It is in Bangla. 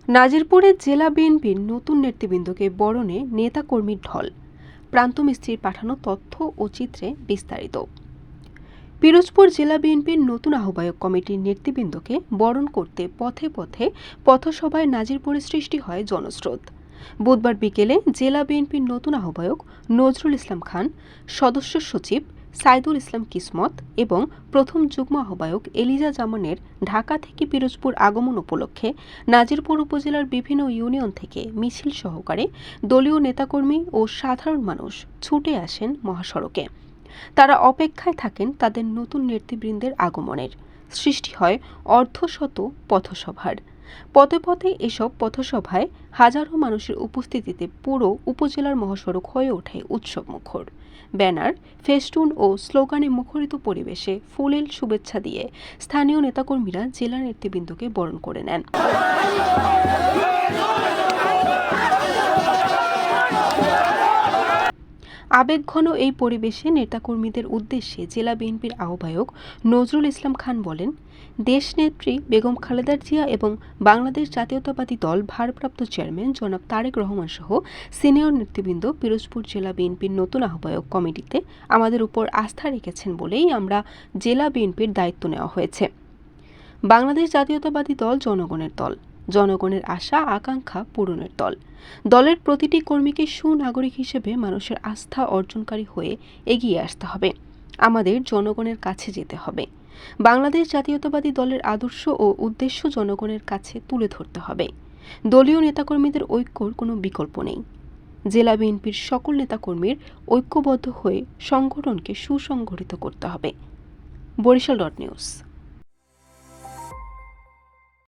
নাজিরপুরে জেলা বিএনপির নতুন নেতৃবৃন্দকে বরণে নেতাকর্মীর ঢল। প্রান্ত মিস্ত্রির পাঠানো তথ্য ও চিত্রে বিস্তারিত। পিরোজপুর জেলা বিএনপির নতুন আহ্বায়ক কমিটির নেতৃবৃন্দকে বরণ করতে পথে পথে পথসভায় নাজিরপুরে সৃষ্টি হয় জনস্রোত। বুধবার বিকেলে জেলা বিএনপির নতুন আহ্বায়ক নজরুল ইসলাম খান, সদস্য সচিব সাইদুল ইসলাম কিসমত এবং প্রথম যুগ্ম আহ্বায়ক এলিজা জামানের ঢাকা থেকে পিরোজপুর আগমন উপলক্ষে নাজিরপুর উপজেলার বিভিন্ন ইউনিয়ন থেকে মিছিল সহকারে দলীয় নেতাকর্মী ও সাধারণ মানুষ ছুটে আসেন মহাসড়কে। তারা অপেক্ষায় থাকেন তাদের নতুন নেতৃবৃন্দের আগমনের। সৃষ্টি হয় অর্ধশত পথসভার। পথে পথে এসব পথসভায় হাজারো মানুষের উপস্থিতিতে পুরো উপজেলার মহাসড়ক হয়ে ওঠে উৎসবমুখর। ব্যানার, ফেস্টুন ও স্লোগানে মুখরিত পরিবেশে ফুলেল শুভেচ্ছা দিয়ে স্থানীয় নেতাকর্মীরা জেলা নেতৃবৃন্দকে বরণ করে নেন। আবেগঘন এই পরিবেশে নেতাকর্মীদের উদ্দেশ্যে জেলা বিএনপির আহ্বায়ক নজরুল ইসলাম খান বলেন, দেশনেত্রী বেগম খালেদা জিয়া এবং বাংলাদেশ জাতীয়তাবাদী দল ভারপ্রাপ্ত চেয়ারম্যান জনাব তারেক রহমান সহ সিনিয়র নেতৃবৃন্দ পিরোজপুর জেলা বিএনপির নতুন আহ্বায়ক কমিটিতে আমাদের উপর আস্থা রেখেছেন বলেই আমরা জেলা বিএনপির দায়িত্ব নেওয়া হয়েছে। বাংলাদেশ জাতীয়তাবাদী দল জনগণের দল, জনগণের আশা আকাঙ্ক্ষা পূরণের দল। দলের প্রতিটি কর্মীকে সুনাগরিক হিসেবে মানুষের আস্থা অর্জনকারী হয়ে এগিয়ে আসতে হবে। আমাদের জনগণের কাছে যেতে হবে। বাংলাদেশ জাতীয়তাবাদী দলের আদর্শ ও উদ্দেশ্য জনগণের কাছে তুলে ধরতে হবে। দলীয় নেতাকর্মীদের ঐক্যর কোনো বিকল্প নেই। জেলা বিএনপির সকল নেতাকর্মীর ঐক্যবদ্ধ হয়ে সংগঠনকে সুসংগঠিত করতে হবে। বরিশাল.নিউজ।